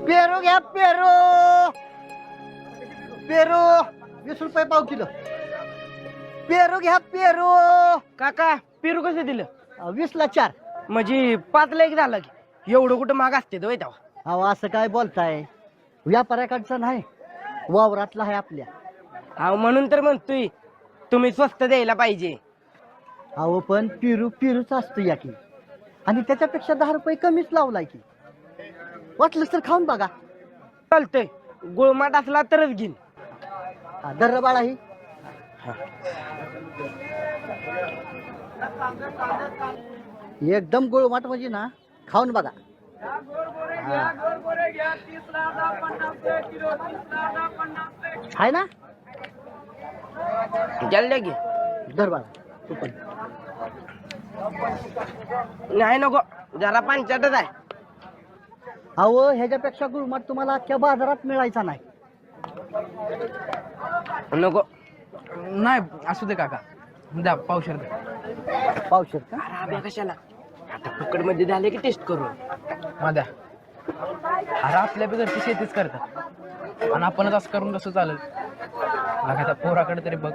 पेरू घ्या पेरू. पेरू 20 रुपये पाव किलो. पेरू घ्या पेरू. काका पेरू कसं दिलं? 20 ला 4. म्हणजे 5 ला 1 झालं की एवढं कुठं महाग असते तो तेव्हा. अहो असं काय बोलताय, व्यापाऱ्याकडचं नाही, वावरातला आहे आपल्या. अहो म्हणून तर म्हणतोय तुम्ही स्वस्त द्यायला पाहिजे. अहो पण पेरू पेरूच असतो या की, आणि त्याच्यापेक्षा 10 रुपये कमीच लावलाय की. वाटलं तर खाऊन बघा. चालतंय, गुळमाट असला तरच घेईन. दर्र बाळा ही. एकदम गुळमाट म्हणजे ना, खाऊन बघा. आहे ना. जल्दी घे. धर बाळा तू पण. नाही नको, जरा पंचायतच आहे. अहो ह्याच्यापेक्षा गुळमाट तुम्हाला अख्ख्या बाजारात मिळायचा नाही. नको. नाही असू दे काका, द्या पावशेर द्या. पावशेर का? अरे कशाला, आता फुकट मध्ये झाले की टेस्ट करू. द्या. अरे आपल्या बी घरची शेतीच करतात आणि आपणच असं करून कसं चालेल. त्या पोराकडे तरी बघ.